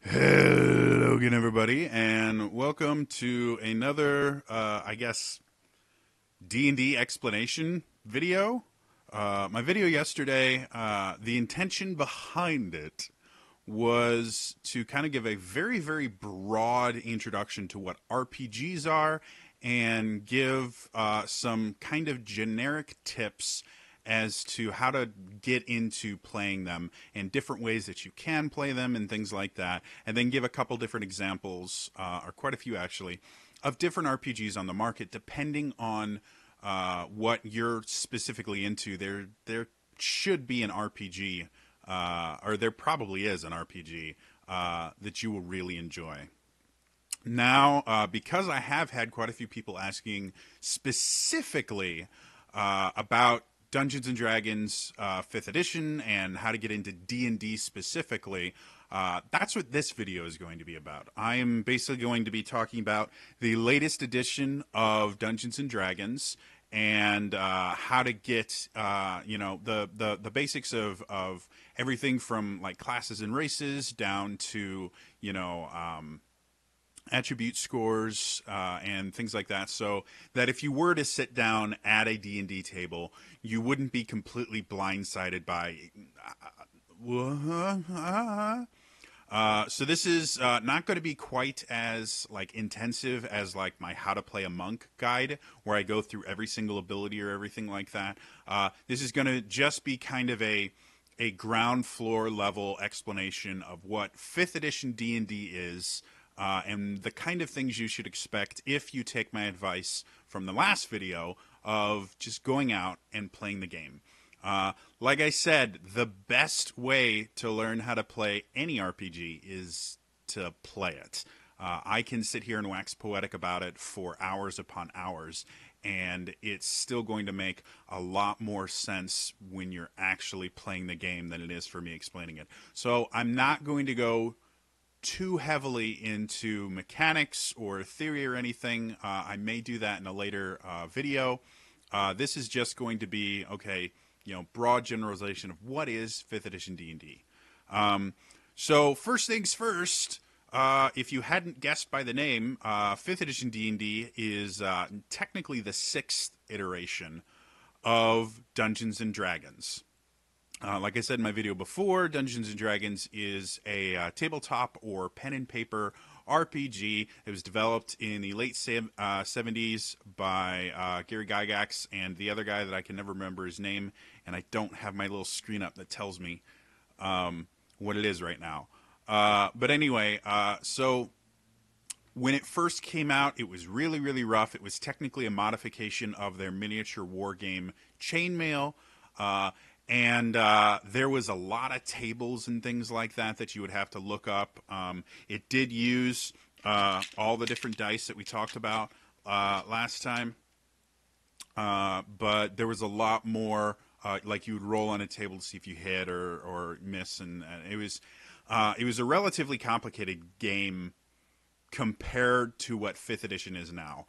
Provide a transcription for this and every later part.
Hello again, everybody, and welcome to another, I guess, D&D explanation video. My video yesterday, the intention behind it was to kind of give a very, very broad introduction to what RPGs are and give some kind of generic tips as to how to get into playing them and different ways that you can play them and things like that. And then give a couple different examples, or quite a few actually, of different RPGs on the market depending on what you're specifically into. There should be an RPG, or there probably is an RPG that you will really enjoy. Now, because I have had quite a few people asking specifically about Dungeons and Dragons 5th edition and how to get into D&D specifically, that's what this video is going to be about. I am basically going to be talking about the latest edition of Dungeons and Dragons and how to get the basics of everything from like classes and races down to attribute scores and things like that, so that if you were to sit down at a D&D table, you wouldn't be completely blindsided by so this is not going to be quite as like intensive as like my how to play a monk guide, where I go through every single ability or everything like that. This is going to just be kind of a ground floor level explanation of what 5th edition D&D is, and the kind of things you should expect if you take my advice from the last video of just going out and playing the game. Like I said, the best way to learn how to play any RPG is to play it. I can sit here and wax poetic about it for hours upon hours, and it's still going to make a lot more sense when you're actually playing the game than it is for me explaining it. So I'm not going to go too heavily into mechanics or theory or anything. I may do that in a later video. This is just going to be, okay, broad generalization of what is 5th edition D&D. So first things first, if you hadn't guessed by the name, 5th edition D&D is technically the 6th iteration of Dungeons and Dragons. Like I said in my video before, Dungeons and Dragons is a tabletop or pen and paper RPG. It was developed in the late 70s by Gary Gygax and the other guy that I can never remember his name, and I don't have my little screen up that tells me what it is right now. But anyway, so when it first came out, it was really, really rough. It was technically a modification of their miniature war game Chainmail. And there was a lot of tables and things like that you would have to look up. It did use all the different dice that we talked about last time, but there was a lot more. Like you would roll on a table to see if you hit or miss, and it was a relatively complicated game compared to what 5th edition is now.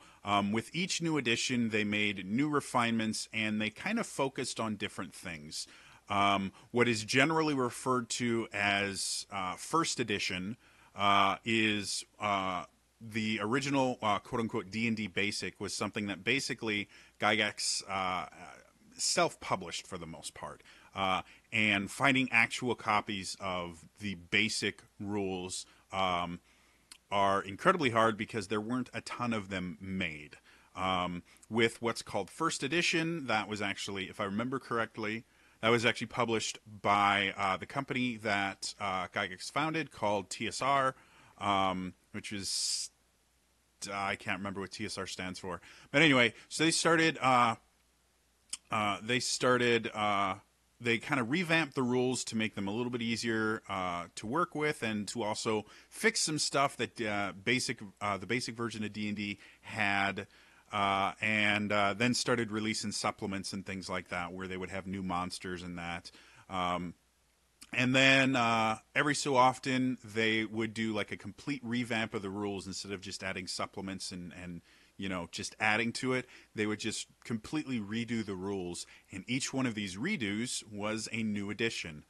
With each new edition, they made new refinements and they kind of focused on different things. What is generally referred to as first edition is the original quote-unquote D&D Basic was something that basically Gygax self-published for the most part. And finding actual copies of the basic rules are incredibly hard because there weren't a ton of them made. With what's called First Edition, that was actually, if I remember correctly, that was actually published by the company that Gygax founded called TSR, which is, I can't remember what TSR stands for. But anyway, so they kind of revamped the rules to make them a little bit easier to work with, and to also fix some stuff that the basic version of D&D had, and then started releasing supplements and things like that, where they would have new monsters and that. And then every so often they would do like a complete revamp of the rules instead of just adding supplements and just adding to it. They would just completely redo the rules, and each one of these redos was a new edition.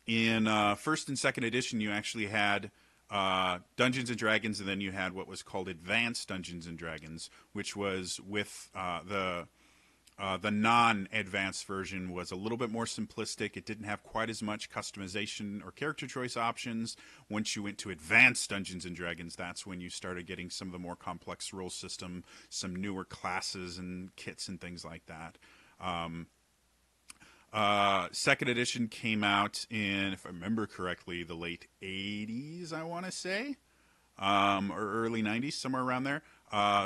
In first and second edition, you actually had Dungeons and Dragons, and then you had what was called Advanced Dungeons and Dragons, which was with the non-advanced version was a little bit more simplistic. It didn't have quite as much customization or character choice options. Once you went to Advanced Dungeons and Dragons, that's when you started getting some of the more complex rule system, some newer classes and kits and things like that. Second edition came out in, if I remember correctly, the late 80s, I want to say, or early 90s, somewhere around there.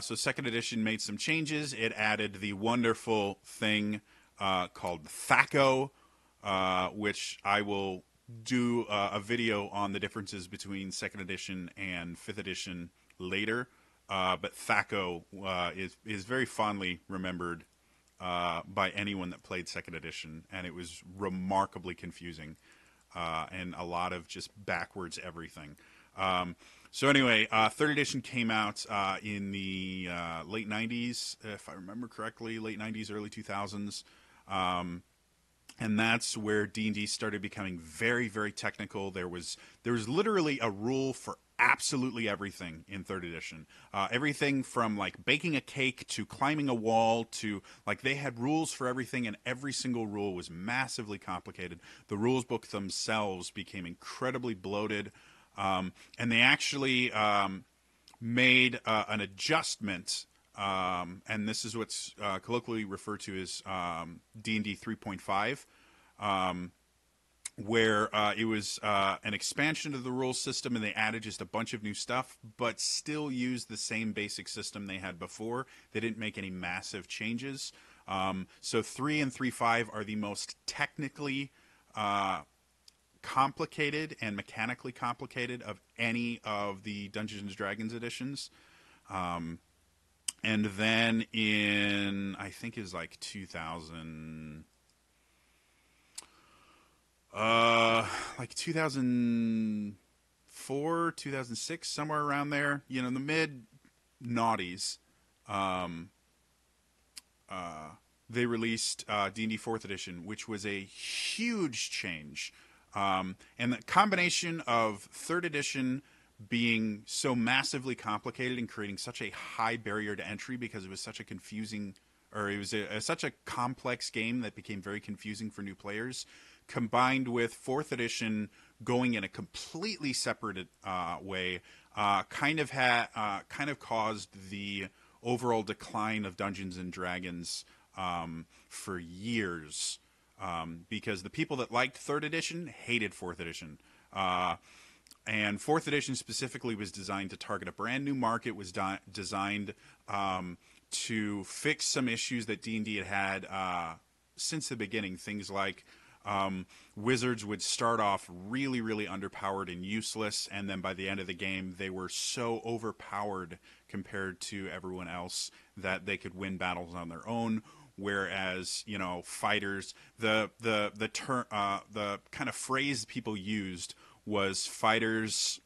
So second edition made some changes. It added the wonderful thing called THAC0, which I will do a video on the differences between second edition and fifth edition later. But THAC0 is very fondly remembered by anyone that played second edition, and it was remarkably confusing and a lot of just backwards everything. So anyway, third edition came out in the late 90s, if I remember correctly, late 90s, early 2000s. And that's where D&D started becoming very, very technical. There was literally a rule for absolutely everything in third edition. Everything from like baking a cake to climbing a wall to like they had rules for everything, and every single rule was massively complicated. The rules book themselves became incredibly bloated. And they actually made an adjustment, and this is what's colloquially referred to as D&D 3.5, where it was an expansion of the rule system, and they added just a bunch of new stuff, but still used the same basic system they had before. They didn't make any massive changes. So 3 and 3.5 are the most technically complicated and mechanically complicated of any of the Dungeons and Dragons editions. And then in, I think is like 2000, like 2004, 2006, somewhere around there, you know, in the mid noughties, they released D&D 4th edition, which was a huge change. And the combination of third edition being so massively complicated and creating such a high barrier to entry because it was such a confusing, or it was such a complex game that became very confusing for new players, combined with fourth edition going in a completely separate way, kind of caused the overall decline of Dungeons and Dragons for years. Because the people that liked third edition hated fourth edition. And fourth edition specifically was designed to target a brand new market, was designed to fix some issues that D&D had since the beginning. Things like wizards would start off really, really underpowered and useless, and then by the end of the game, they were so overpowered compared to everyone else that they could win battles on their own. Whereas, you know, fighters, the kind of phrase people used was fighters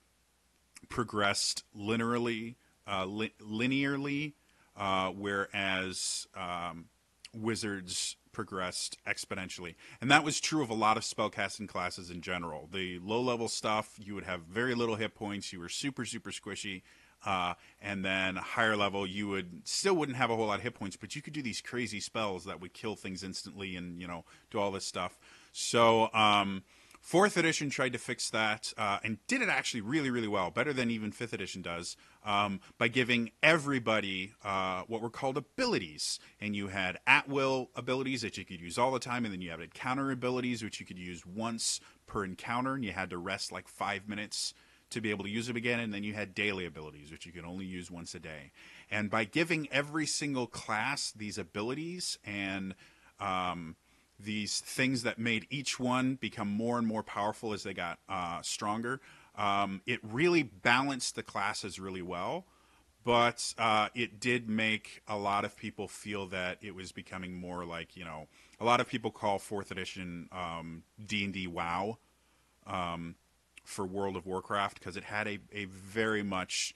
progressed linearly, whereas wizards progressed exponentially. And that was true of a lot of spellcasting classes in general. The low-level stuff, you would have very little hit points. You were super, super squishy. And then higher level, you wouldn't have a whole lot of hit points, but you could do these crazy spells that would kill things instantly and, you know, do all this stuff. So, fourth edition tried to fix that, and did it actually really, really well, better than even fifth edition does, by giving everybody, what were called abilities. And you had at-will abilities that you could use all the time, and then you had encounter abilities, which you could use once per encounter, and you had to rest like 5 minutes to be able to use them again. And then you had daily abilities, which you could only use once a day. And by giving every single class these abilities and these things that made each one become more and more powerful as they got stronger, it really balanced the classes really well. But it did make a lot of people feel that it was becoming more like, you know, a lot of people call fourth edition D&D WoW. For World of Warcraft, because it had a very much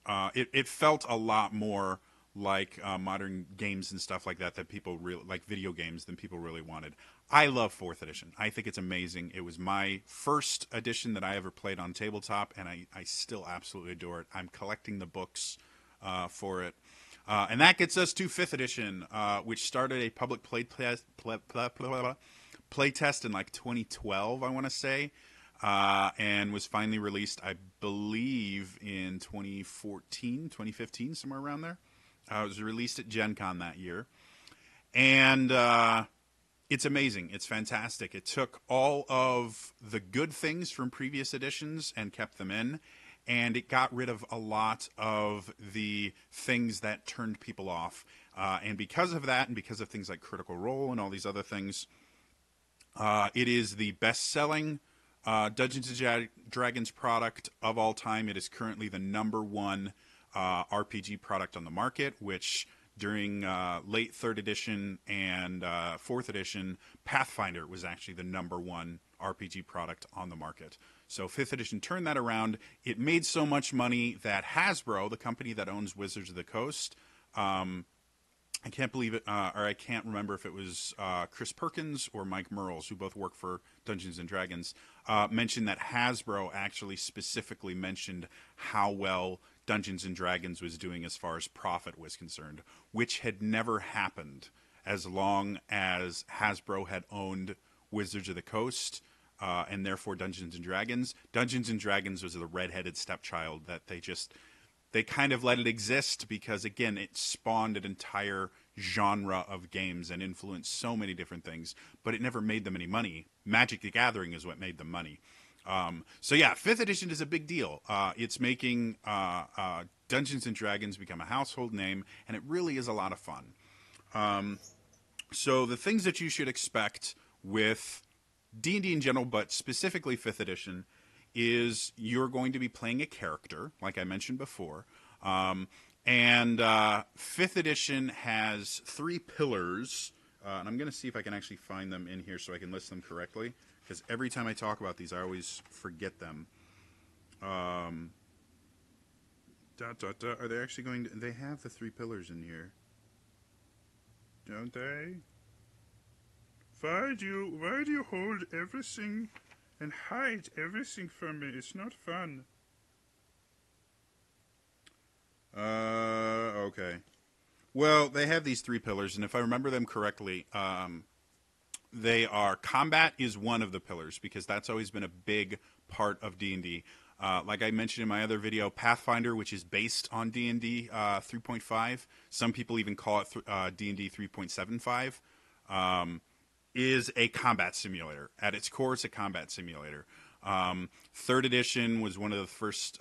it felt a lot more like modern games and stuff like that people really like, video games, than people really wanted. I love fourth edition. I think it's amazing. It was my first edition that I ever played on tabletop, and I still absolutely adore it. I'm collecting the books for it. And that gets us to fifth edition, which started a public play test in like 2012, I want to say, and was finally released, I believe, in 2014, 2015, somewhere around there. It was released at Gen Con that year. And it's amazing. It's fantastic. It took all of the good things from previous editions and kept them in, and it got rid of a lot of the things that turned people off. And because of that, and because of things like Critical Role and all these other things, it is the best-selling Dungeons and Dragons product of all time. It is currently the #1 RPG product on the market, which during late 3rd edition and 4th edition, Pathfinder was actually the #1 RPG product on the market. So 5th edition turned that around. It made so much money that Hasbro, the company that owns Wizards of the Coast, I can't believe it, or I can't remember if it was Chris Perkins or Mike Mearls, who both work for Dungeons and Dragons, mentioned that Hasbro actually specifically mentioned how well Dungeons and Dragons was doing as far as profit was concerned, which had never happened as long as Hasbro had owned Wizards of the Coast, and therefore Dungeons and Dragons. Dungeons and Dragons was the redheaded stepchild that they kind of let it exist because, again, it spawned an entire genre of games and influenced so many different things, but it never made them any money. Magic the Gathering is what made them money. So yeah, 5th edition is a big deal. It's making Dungeons and Dragons become a household name, and it really is a lot of fun. So the things that you should expect with D&D in general, but specifically 5th edition, is you're going to be playing a character, like I mentioned before. And 5th edition has 3 pillars, and I'm going to see if I can actually find them in here so I can list them correctly, because every time I talk about these, I always forget them. Are they actually going to... They have the 3 pillars in here. Don't they? Why do you hold everything and hide everything from me? It's not fun. Okay. Well, they have these 3 pillars, and if I remember them correctly, they are... Combat is one of the pillars, because that's always been a big part of D&D. Like I mentioned in my other video, Pathfinder, which is based on D&D 3.5, some people even call it D&D 3.75, is a combat simulator. At its core, it's a combat simulator. 3rd edition was one of the first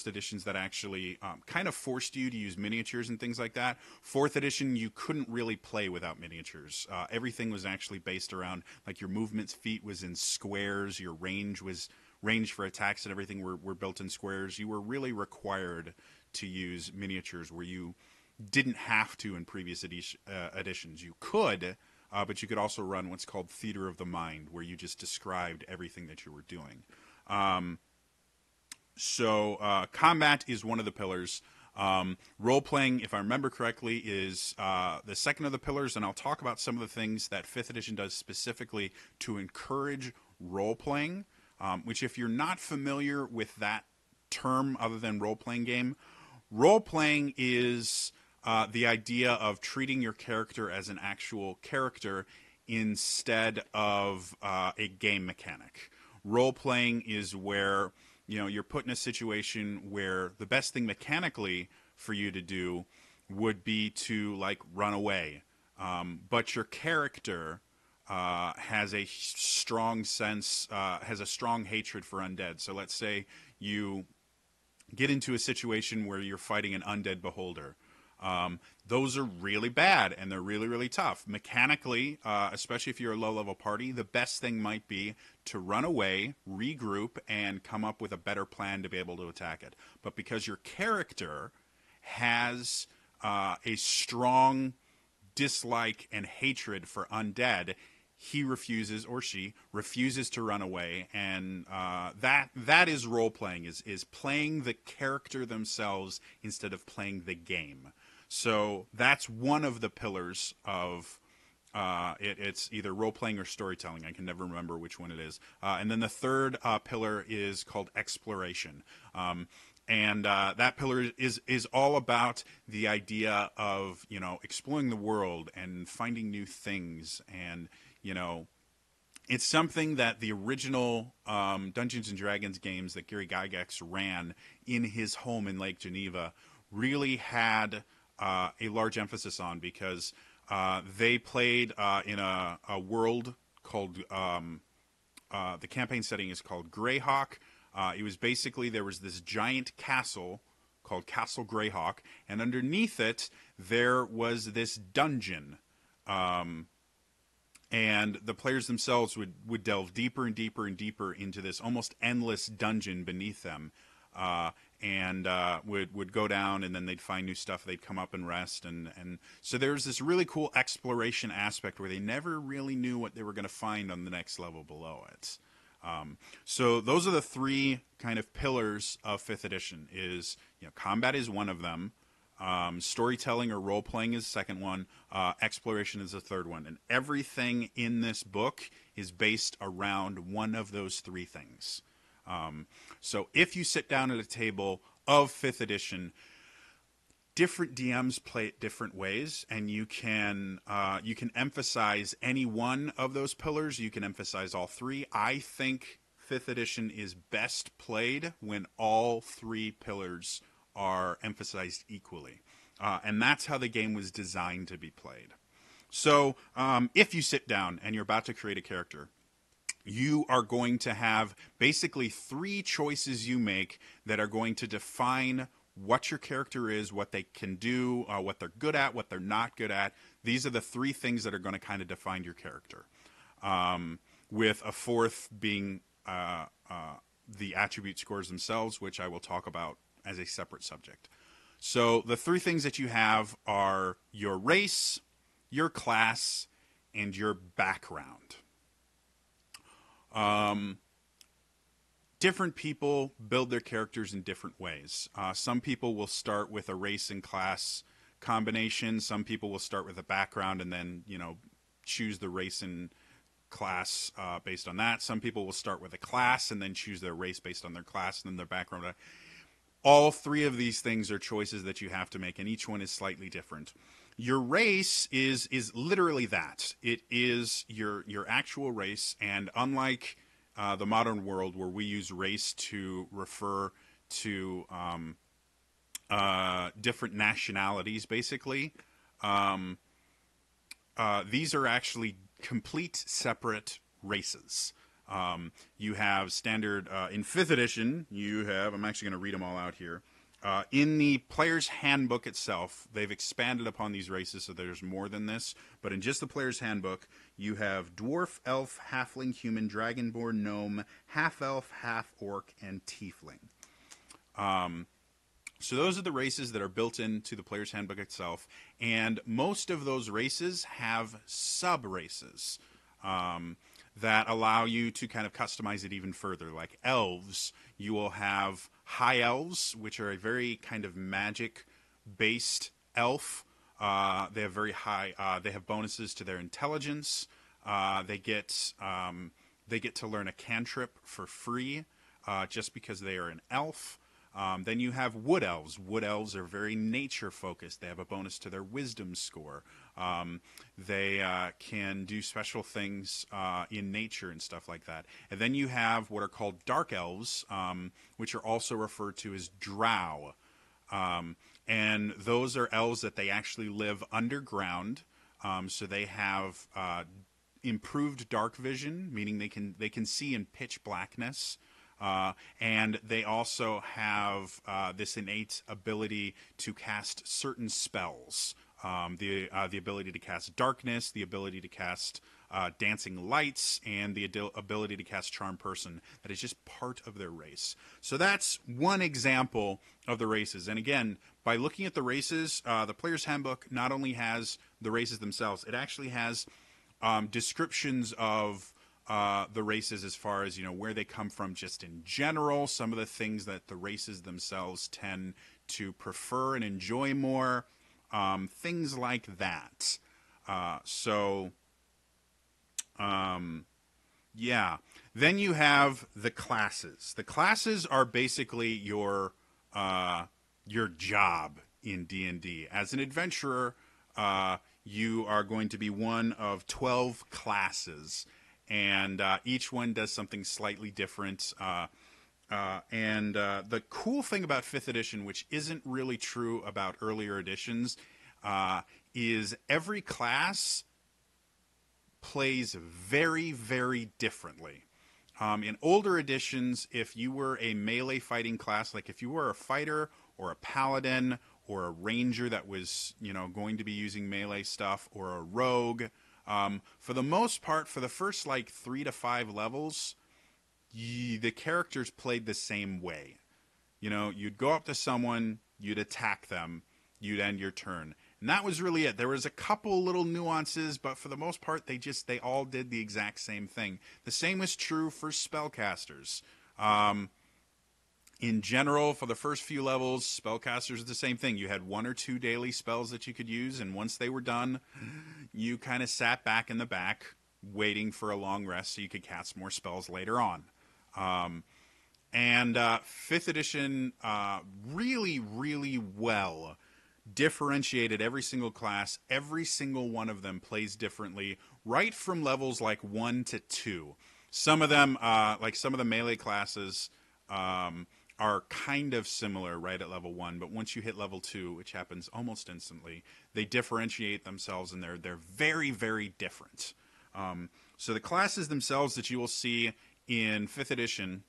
editions that actually kind of forced you to use miniatures and things like that. 4th edition, you couldn't really play without miniatures. Everything was actually based around, like, your movement feet was in squares, your range for attacks and everything were built in squares. You were really required to use miniatures where you didn't have to in previous editions. You could, but you could also run what's called Theater of the Mind, where you just described everything that you were doing. So combat is one of the pillars. Role-playing, if I remember correctly, is the second of the pillars, and I'll talk about some of the things that 5th edition does specifically to encourage role-playing, which, if you're not familiar with that term other than role-playing game, role-playing is the idea of treating your character as an actual character instead of a game mechanic. Role-playing is where, you know, you're put in a situation where the best thing mechanically for you to do would be to, like, run away. But your character has a strong sense, has a strong hatred for undead. So let's say you get into a situation where you're fighting an undead beholder. Those are really bad, and they're really, really tough. Mechanically, especially if you're a low-level party, the best thing might be to run away, regroup, and come up with a better plan to be able to attack it. But because your character has a strong dislike and hatred for undead, he refuses, or she refuses, to run away, and that is role-playing, is playing the character themselves instead of playing the game. So that's one of the pillars of It's either role playing or storytelling. I can never remember which one it is. And then the third pillar is called exploration. And that pillar is all about the idea of exploring the world and finding new things, and it's something that the original Dungeons and Dragons games that Gary Gygax ran in his home in Lake Geneva really had a large emphasis on, because they played in a world called the campaign setting is called Greyhawk. It was basically, there was this giant castle called Castle Greyhawk, and underneath it there was this dungeon. And the players themselves would delve deeper and deeper and deeper into this almost endless dungeon beneath them, and would go down, and then they'd find new stuff. They'd come up and rest, and so there's this really cool exploration aspect where they never really knew what they were going to find on the next level below it. So those are the three kind of pillars of 5th edition. Is combat is one of them. Storytelling or role playing is the second one. Exploration is the third one, and everything in this book is based around one of those three things. So if you sit down at a table of 5th edition, different DMs play it different ways, and you can emphasize any one of those pillars. You can emphasize all three. I think 5th edition is best played when all three pillars are emphasized equally. And that's how the game was designed to be played. So if you sit down and you're about to create a character, you are going to have basically three choices you make that are going to define what your character is, what they can do, what they're good at, what they're not good at. These are the three things that are going to kind of define your character. With a fourth being the attribute scores themselves, which I will talk about as a separate subject. So the three things that you have are your race, your class, and your background. Different people build their characters in different ways. Some people will start with a race and class combination. Some people will start with a background and then, choose the race and class based on that. Some people will start with a class and then choose their race based on their class and then their background. All three of these things are choices that you have to make, and each one is slightly different. Your race is literally that. It is your actual race, and unlike the modern world where we use race to refer to different nationalities, basically, these are actually complete separate races. You have standard in 5th edition. You have. I'm actually going to read them all out here. In the player's handbook itself, they've expanded upon these races, so there's more than this. But in just the player's handbook, you have dwarf, elf, halfling, human, dragonborn, gnome, half elf, half orc, and tiefling. So those are the races that are built into the player's handbook itself, and most of those races have sub-races that allow you to kind of customize it even further. Like elves, you will have high elves, which are a very kind of magic-based elf. They have very high. They have bonuses to their intelligence. They get to learn a cantrip for free, just because they are an elf. Then you have wood elves. Wood elves are very nature focused. They have a bonus to their wisdom score. They can do special things in nature and stuff like that. And then you have what are called dark elves, which are also referred to as drow. And those are elves that they actually live underground. So they have improved dark vision, meaning they can see in pitch blackness. And they also have this innate ability to cast certain spells. The ability to cast darkness, the ability to cast dancing lights, and the ability to cast charm person. That is just part of their race. So that's one example of the races. And again, by looking at the races, the player's handbook not only has the races themselves, it actually has descriptions of the races as far as where they come from, just in general, some of the things that the races themselves tend to prefer and enjoy more, things like that. So yeah. Then you have the classes. The classes are basically your job in D&D. As an adventurer, you are going to be one of 12 classes, and each one does something slightly different. The cool thing about 5th edition, which isn't really true about earlier editions, is every class plays very, very differently. In older editions, if you were a melee fighting class, like if you were a fighter or a paladin or a ranger that was, going to be using melee stuff, or a rogue, for the most part, for the first like 3 to 5 levels, the characters played the same way. You'd go up to someone, you'd attack them, you'd end your turn. And that was really it. There was a couple little nuances, but for the most part, they all did the exact same thing. The same was true for spellcasters. In general, for the first few levels, spellcasters are the same thing. You had 1 or 2 daily spells that you could use, and once they were done, you kind of sat back in the back, waiting for a long rest so you could cast more spells later on. And 5th edition really, really well differentiated every single class. Every single one of them plays differently, right from levels like 1 to 2. Some of them, like some of the melee classes, are kind of similar right at level 1, but once you hit level 2, which happens almost instantly, they differentiate themselves, and they're very, very different. So the classes themselves that you will see in 5th edition,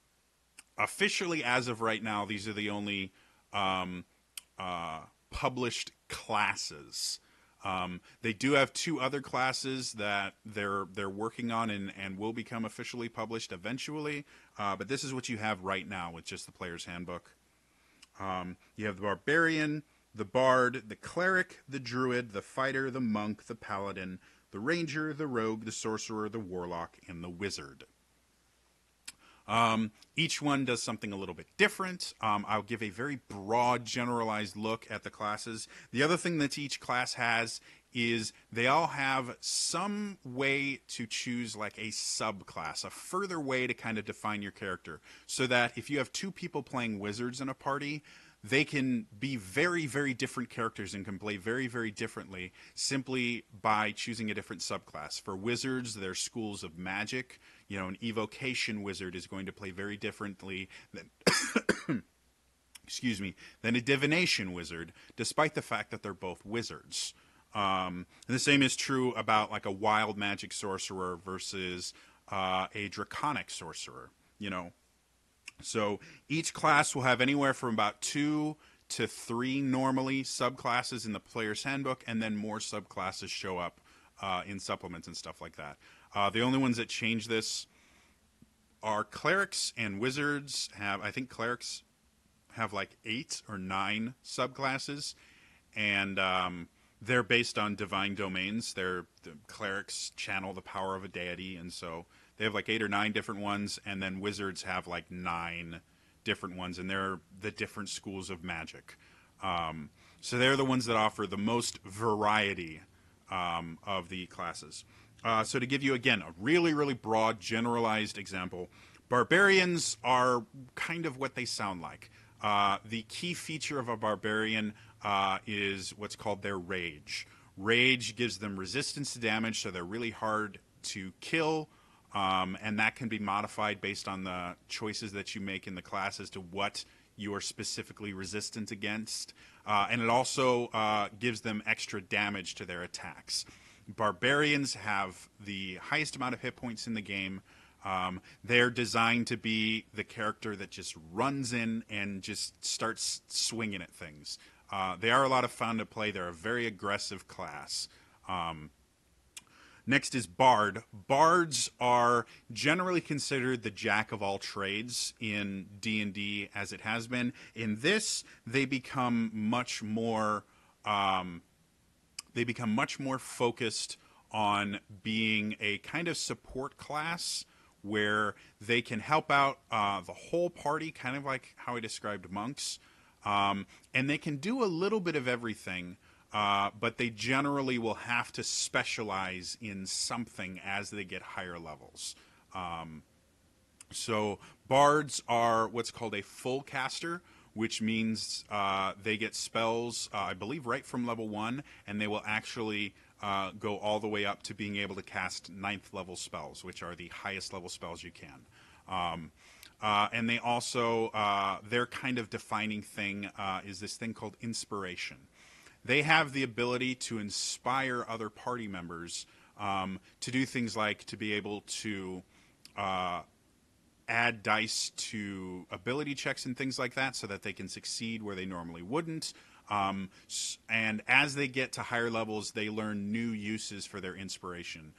officially as of right now, these are the only published classes. They do have 2 other classes that they're working on and will become officially published eventually. But this is what you have right now with just the Player's Handbook. You have the Barbarian, the Bard, the Cleric, the Druid, the Fighter, the Monk, the Paladin, the Ranger, the Rogue, the Sorcerer, the Warlock, and the Wizard. Each one does something a little bit different. I'll give a very broad, generalized look at the classes. The other thing that each class has is they all have some way to choose like a subclass, a further way to kind of define your character, so that if you have 2 people playing wizards in a party, they can be very, very different characters and can play very, very differently simply by choosing a different subclass. For wizards, there's schools of magic. An evocation wizard is going to play very differently than than a divination wizard, despite the fact that they're both wizards. And the same is true about like a wild magic sorcerer versus a draconic sorcerer. So each class will have anywhere from about 2 to 3 normally subclasses in the Player's Handbook, and then more subclasses show up in supplements and stuff like that. The only ones that change this are clerics and wizards. I think clerics have like 8 or 9 subclasses, and they're based on divine domains. The clerics channel the power of a deity, and so they have like 8 or 9 different ones, and then wizards have like 9 different ones, and they're the different schools of magic. So they're the ones that offer the most variety of the classes. So to give you, again, a really, really broad, generalized example, barbarians are kind of what they sound like. The key feature of a barbarian is what's called their rage. Rage gives them resistance to damage, so they're really hard to kill, and that can be modified based on the choices that you make in the class as to what you are specifically resistant against. And it also gives them extra damage to their attacks. Barbarians have the highest amount of hit points in the game. They're designed to be the character that just runs in and just starts swinging at things. They are a lot of fun to play. They're a very aggressive class. Next is Bard. Bards are generally considered the jack of all trades in D&D as it has been. In this, they become much more focused on being a kind of support class where they can help out the whole party, kind of like how I described monks. And they can do a little bit of everything. but they generally will have to specialize in something as they get higher levels. So bards are what's called a full caster, which means they get spells, I believe, right from level 1, and they will actually go all the way up to being able to cast 9th level spells, which are the highest level spells you can. And they also, their kind of defining thing is this thing called inspiration. They have the ability to inspire other party members to do things like to be able to add dice to ability checks and things like that so that they can succeed where they normally wouldn't. And as they get to higher levels, they learn new uses for their inspiration.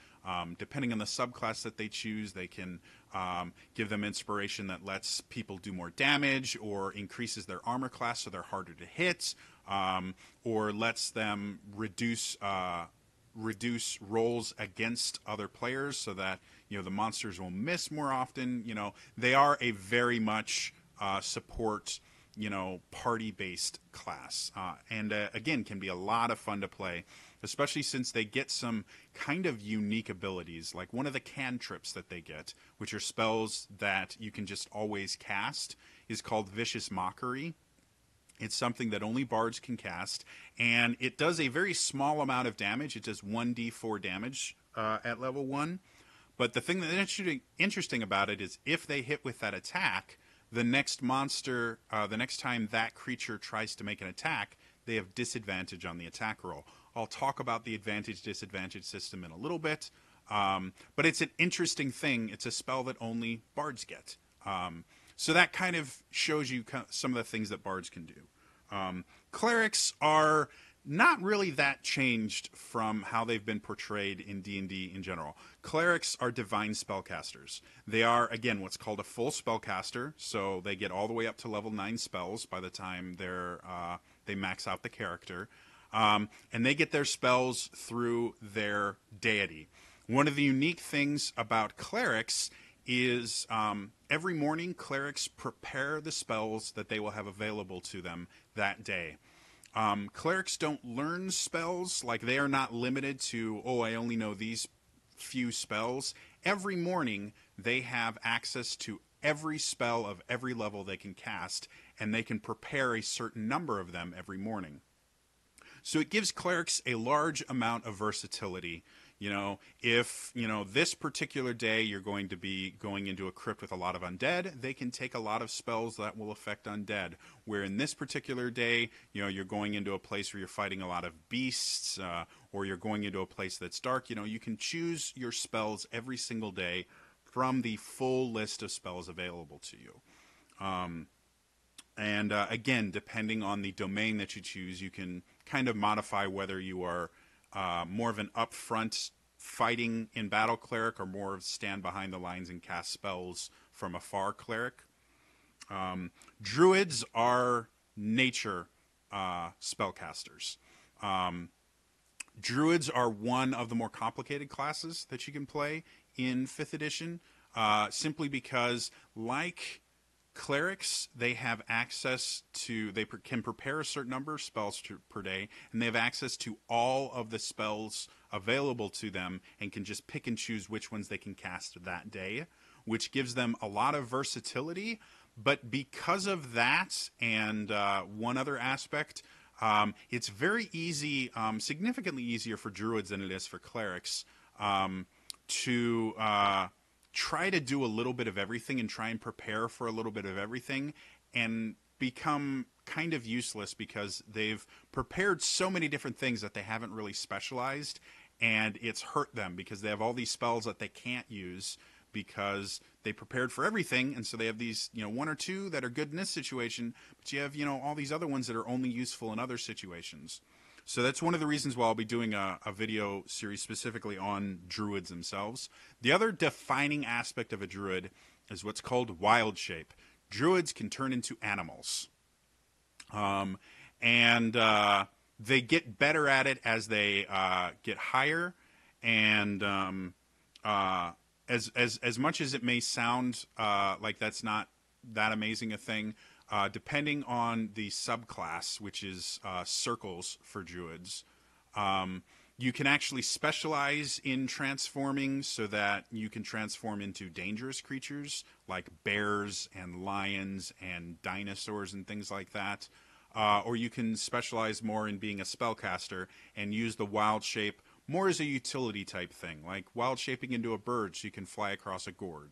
Depending on the subclass that they choose, they can give them inspiration that lets people do more damage or increases their armor class so they're harder to hit, or lets them reduce rolls against other players so that the monsters will miss more often. They are a very much support party-based class, and again can be a lot of fun to play, especially since they get some kind of unique abilities. Like one of the cantrips that they get, which are spells that you can just always cast, is called Vicious Mockery. It's something that only bards can cast, and it does a very small amount of damage. It does 1d4 damage at level 1. But the thing that's interesting about it is if they hit with that attack, the next monster, the next time that creature tries to make an attack, they have disadvantage on the attack roll. I'll talk about the advantage-disadvantage system in a little bit, but it's an interesting thing. It's a spell that only bards get. So that kind of shows you some of the things that bards can do. Clerics are not really that changed from how they've been portrayed in D&D in general. Clerics are divine spellcasters. They are, again, what's called a full spellcaster, so they get all the way up to level 9 spells by the time they max out the character. And they get their spells through their deity. One of the unique things about clerics is every morning clerics prepare the spells that they will have available to them that day. Clerics don't learn spells, like they are not limited to, I only know these few spells. Every morning they have access to every spell of every level they can cast, and they can prepare a certain number of them every morning. So it gives clerics a large amount of versatility. If, this particular day you're going to be going into a crypt with a lot of undead, they can take a lot of spells that will affect undead. Where in this particular day, you're going into a place where you're fighting a lot of beasts, or you're going into a place that's dark, you can choose your spells every single day from the full list of spells available to you. And again, depending on the domain that you choose, you can kind of modify whether you are more of an upfront fighting in battle cleric or more of stand behind the lines and cast spells from afar cleric. Druids are nature spellcasters. Druids are one of the more complicated classes that you can play in 5th edition, simply because, like clerics, they have access to, they can prepare a certain number of spells per day, and they have access to all of the spells available to them and can just pick and choose which ones they can cast that day, which gives them a lot of versatility. But because of that and one other aspect, it's very easy, significantly easier for druids than it is for clerics to try to do a little bit of everything and try and prepare for a little bit of everything, and become kind of useless because they've prepared so many different things that they haven't really specialized, and it's hurt them because they have all these spells that they can't use because they prepared for everything, and so they have these, one or two that are good in this situation, but you have, all these other ones that are only useful in other situations. So that's one of the reasons why I'll be doing a video series specifically on druids themselves. The other defining aspect of a druid is what's called wild shape. Druids can turn into animals. And they get better at it as they get higher. And as much as it may sound like that's not that amazing a thing, depending on the subclass, which is circles for druids, you can actually specialize in transforming so that you can transform into dangerous creatures like bears and lions and dinosaurs and things like that. Or you can specialize more in being a spellcaster and use the wild shape more as a utility type thing, like wild shaping into a bird so you can fly across a gorge,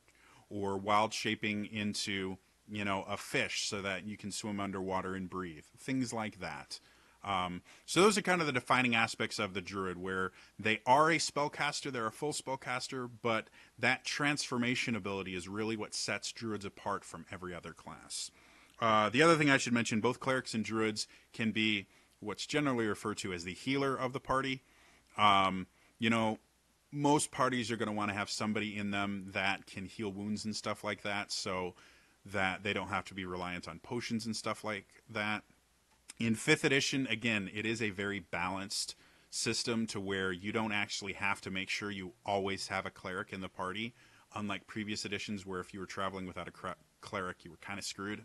or wild shaping into, a fish so that you can swim underwater and breathe, things like that. So those are kind of the defining aspects of the druid, where they are a spellcaster, they're a full spellcaster, but that transformation ability is really what sets druids apart from every other class. The other thing I should mention, both clerics and druids can be what's generally referred to as the healer of the party. You know, most parties are going to want to have somebody in them that can heal wounds and stuff like that, so that they don't have to be reliant on potions and stuff like that. In 5th edition, again, it is a very balanced system to where you don't actually have to make sure you always have a cleric in the party, unlike previous editions where if you were traveling without a cleric, you were kind of screwed.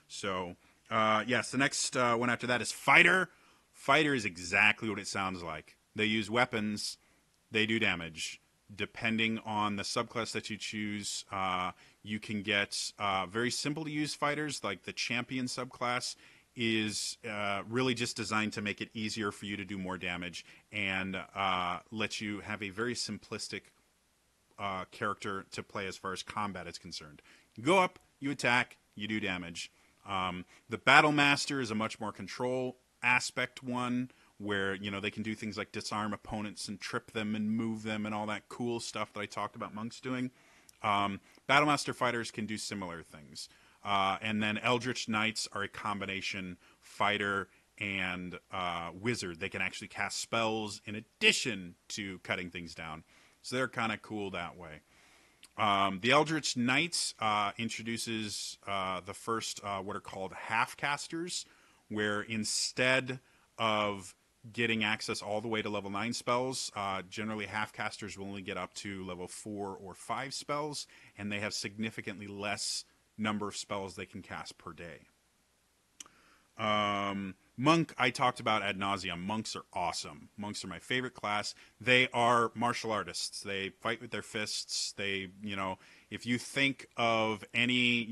So, yes, the next one after that is Fighter. Fighter is exactly what it sounds like. They use weapons, they do damage. Depending on the subclass that you choose, you can get very simple to use fighters, like the champion subclass is really just designed to make it easier for you to do more damage and let you have a very simplistic character to play as far as combat is concerned. You go up, you attack, you do damage. The Battle Master is a much more control aspect one, where they can do things like disarm opponents and trip them and move them and all that cool stuff that I talked about monks doing. Battlemaster fighters can do similar things. And then Eldritch Knights are a combination fighter and wizard. They can actually cast spells in addition to cutting things down. So they're kind of cool that way. The Eldritch Knights introduces the first what are called half-casters, where instead of getting access all the way to level 9 spells, generally half-casters will only get up to level 4 or 5 spells, and they have significantly less number of spells they can cast per day. Monk, I talked about ad nauseum. Monks are awesome. Monks are my favorite class. They are martial artists. They fight with their fists. They, if you think of any,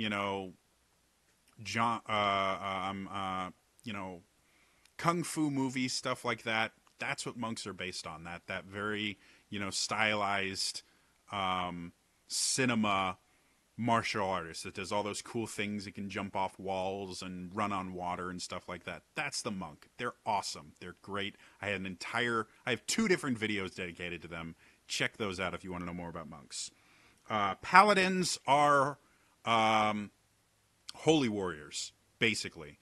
kung fu movie stuff like that, that's what monks are based on. That very, stylized cinema martial artist that does all those cool things. It can jump off walls and run on water and stuff like that. That's the monk. They're awesome. They're great. I have 2 different videos dedicated to them. Check those out if you want to know more about monks. Paladins are holy warriors, basically.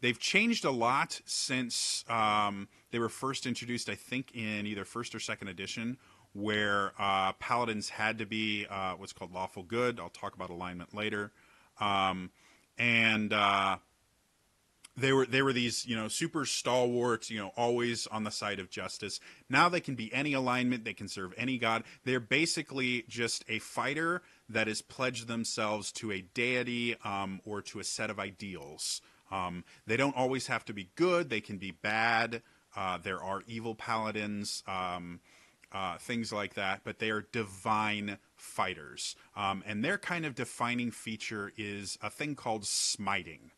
They've changed a lot since they were first introduced, I think, in either 1st or 2nd edition, where paladins had to be what's called lawful good. I'll talk about alignment later. And they were these, super stalwarts, always on the side of justice. Now they can be any alignment. They can serve any god. They're basically just a fighter that has pledged themselves to a deity or to a set of ideals. They don't always have to be good. They can be bad. There are evil paladins. Things like that, but they are divine fighters. And their kind of defining feature is a thing called smiting.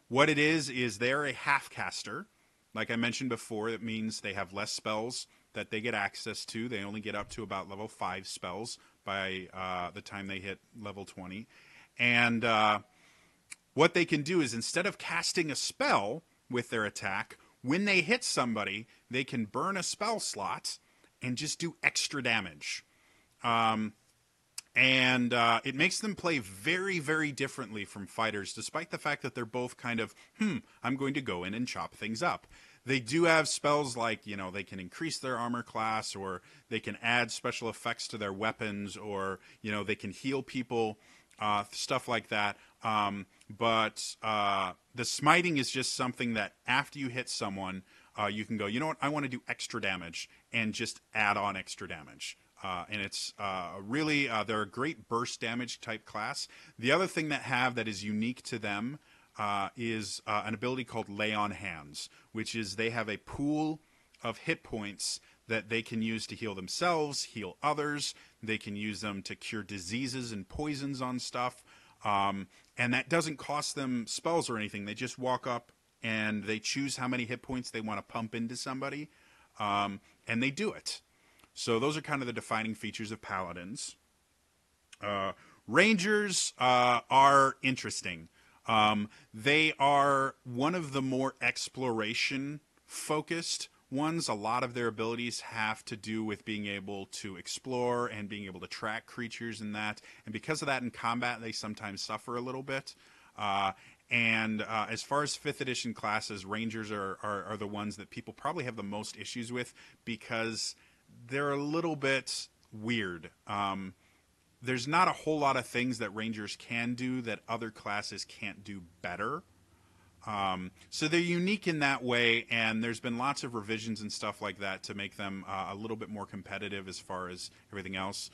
What it is they're a half-caster. Like I mentioned before, it means they have less spells that they get access to. They only get up to about level 5 spells by the time they hit level 20. And what they can do is, instead of casting a spell with their attack, when they hit somebody, they can burn a spell slot and just do extra damage. And it makes them play very, very differently from fighters, despite the fact that they're both kind of, I'm going to go in and chop things up. They do have spells like, they can increase their armor class, or they can add special effects to their weapons, or, they can heal people, stuff like that. But the smiting is just something that after you hit someone, you can go, you know what, I want to do extra damage, and just add on extra damage. and it's really they're a great burst damage type class. The other thing that is unique to them is an ability called Lay on Hands, which is they have a pool of hit points that they can use to heal themselves, heal others. They can use them to cure diseases and poisons on stuff. And that doesn't cost them spells or anything. They just walk up and they choose how many hit points they want to pump into somebody, and they do it. So those are kind of the defining features of paladins. Rangers are interesting. They are one of the more exploration focused ones. A lot of their abilities have to do with being able to explore and being able to track creatures and that. And because of that in combat, they sometimes suffer a little bit. And as far as 5th edition classes, Rangers are the ones that people probably have the most issues with because they're a little bit weird. There's not a whole lot of things that Rangers can do that other classes can't do better. So they're unique in that way, and there's been lots of revisions and stuff like that to make them a little bit more competitive as far as everything else.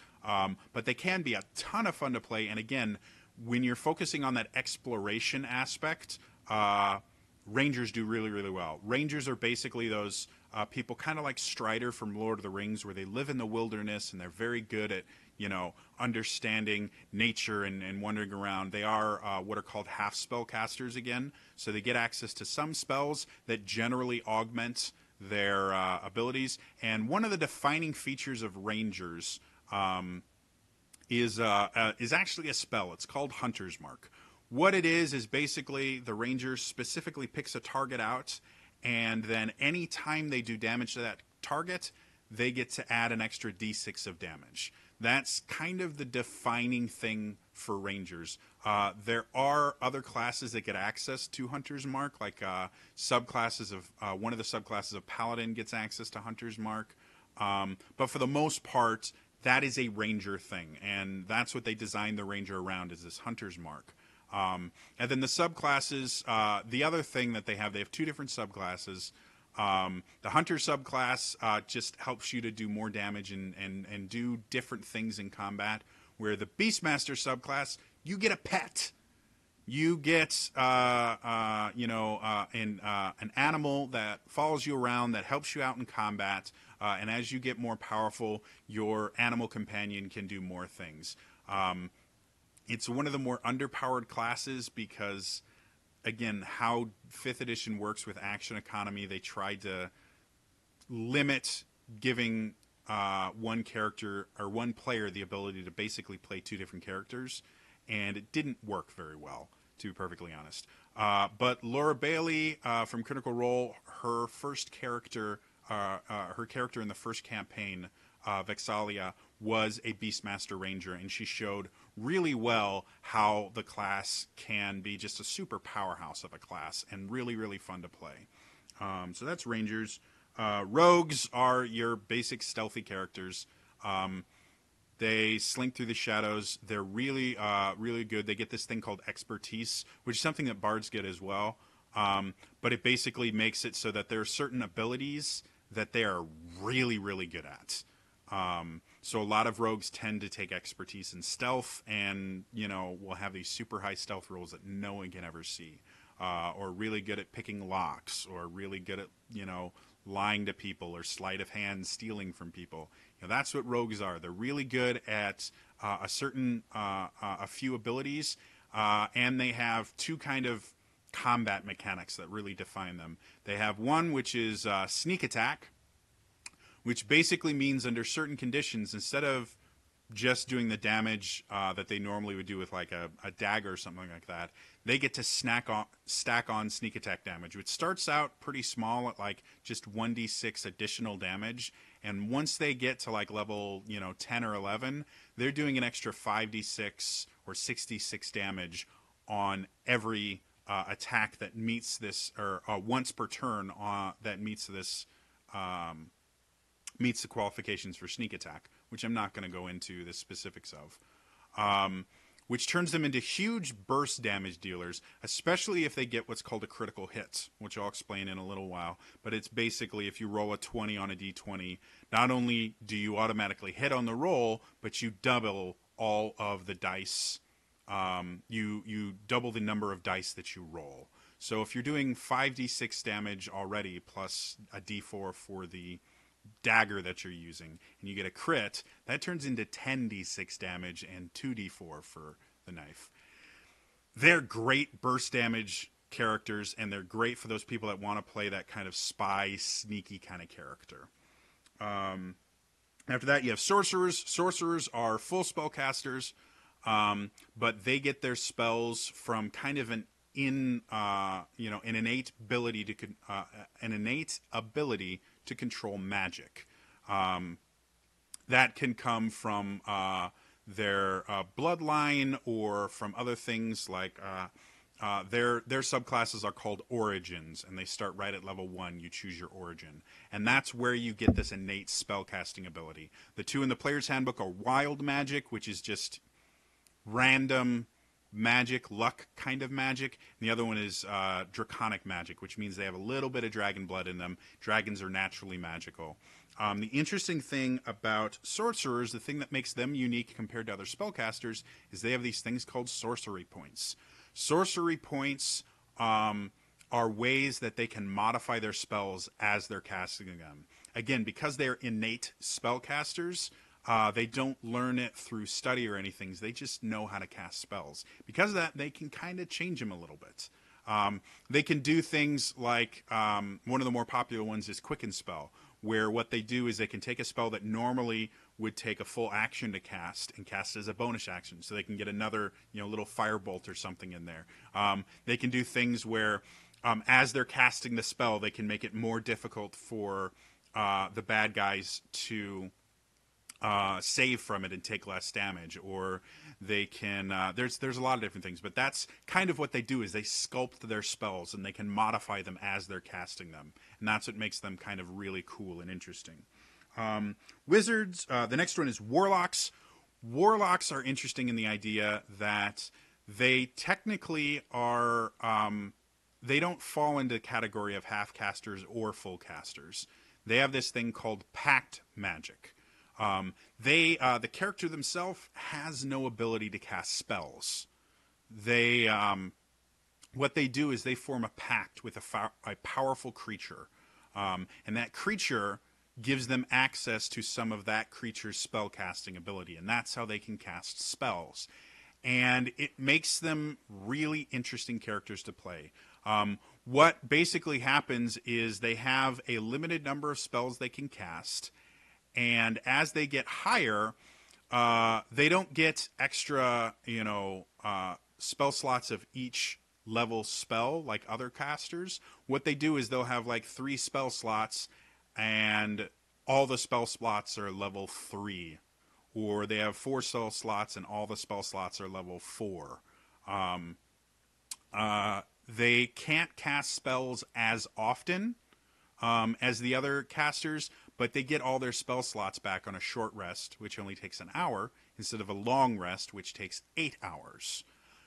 But they can be a ton of fun to play, and again, when you're focusing on that exploration aspect, Rangers do really, really well. Rangers are basically those people kind of like Strider from Lord of the Rings, where they live in the wilderness and they're very good at, understanding nature and wandering around. They are what are called half spellcasters again, so they get access to some spells that generally augment their abilities. And one of the defining features of Rangers is actually a spell. It's called Hunter's Mark. What it is basically the Ranger specifically picks a target out, and then any time they do damage to that target, they get to add an extra d6 of damage. That's kind of the defining thing for Rangers. There are other classes that get access to Hunter's Mark, like subclasses of one of the subclasses of Paladin gets access to Hunter's Mark. But for the most part, that is a Ranger thing, and that's what they designed the Ranger around, is this Hunter's Mark. And then the subclasses, the other thing that they have 2 different subclasses. The Hunter subclass just helps you to do more damage and do different things in combat, where the Beastmaster subclass, you get a pet. You get an animal that follows you around, that helps you out in combat, and as you get more powerful, your animal companion can do more things. It's one of the more underpowered classes because, again, how 5th edition works with action economy, they tried to limit giving one character or one player the ability to basically play 2 different characters, and it didn't work very well, to be perfectly honest. But Laura Bailey from Critical Role, her character in the first campaign, Vexalia, was a Beastmaster Ranger, and she showed really well how the class can be just a super powerhouse of a class and really, really fun to play. So that's Rangers. Rogues are your basic stealthy characters. They slink through the shadows. They're really, really good. They get this thing called expertise, which is something that bards get as well. But it basically makes it so that there are certain abilities that they are really, really good at. So a lot of rogues tend to take expertise in stealth, and will have these super high stealth rolls that no one can ever see, or really good at picking locks, or really good at lying to people, or sleight of hand stealing from people. That's what rogues are. They're really good at a few abilities, and they have 2 kind of combat mechanics that really define them. They have one which is sneak attack, which basically means under certain conditions, instead of just doing the damage that they normally would do with like a dagger or something like that, they get to stack on sneak attack damage, which starts out pretty small at like just 1d6 additional damage. And once they get to like level 10 or 11, they're doing an extra 5d6 or 66 damage on every attack that meets this, or once per turn that meets this. Meets the qualifications for sneak attack, which I'm not going to go into the specifics of. which turns them into huge burst damage dealers, especially if they get what's called a critical hit, which I'll explain in a little while. But it's basically if you roll a 20 on a d20, not only do you automatically hit on the roll, but you double all of the dice. You double the number of dice that you roll. So if you're doing 5d6 damage already plus a d4 for the dagger that you're using, and you get a crit, that turns into 10d6 damage and 2d4 for the knife. They're great burst damage characters, and they're great for those people that want to play that kind of spy, sneaky kind of character. After that, you have sorcerers. Sorcerers are full spellcasters, but they get their spells from kind of an innate ability to control magic. That can come from their bloodline or from other things like their subclasses are called origins, and they start right at level 1. You choose your origin, and that's where you get this innate spellcasting ability. The two in the player's handbook are wild magic, which is just random magic, luck kind of magic. And the other one is draconic magic, which means they have a little bit of dragon blood in them. Dragons are naturally magical. The interesting thing about sorcerers, the thing that makes them unique compared to other spellcasters, is they have these things called sorcery points. Sorcery points are ways that they can modify their spells as they're casting them. Again, because they're innate spellcasters, they don't learn it through study or anything. They just know how to cast spells. Because of that, they can kind of change them a little bit. They can do things like, one of the more popular ones is Quicken Spell, where what they do is they can take a spell that normally would take a full action to cast and cast as a bonus action. So they can get another little firebolt or something in there. They can do things where as they're casting the spell, they can make it more difficult for the bad guys to save from it and take less damage, or they can there's a lot of different things, but that's kind of what they do is they sculpt their spells and they can modify them as they're casting them, and that's what makes them kind of really cool and interesting. Wizards, the next one is warlocks. Warlocks are interesting in the idea that they technically are they don't fall into the category of half casters or full casters. They have this thing called pact magic. The character themselves has no ability to cast spells. They, what they do is they form a pact with a powerful creature, and that creature gives them access to some of that creature's spellcasting ability, and that's how they can cast spells. And it makes them really interesting characters to play. What basically happens is they have a limited number of spells they can cast, and as they get higher, they don't get extra, spell slots of each level spell like other casters. What they do is they'll have like 3 spell slots, and all the spell slots are level 3. Or they have 4 spell slots, and all the spell slots are level 4. They can't cast spells as often as the other casters, but they get all their spell slots back on a short rest, which only takes an hour, instead of a long rest, which takes 8 hours.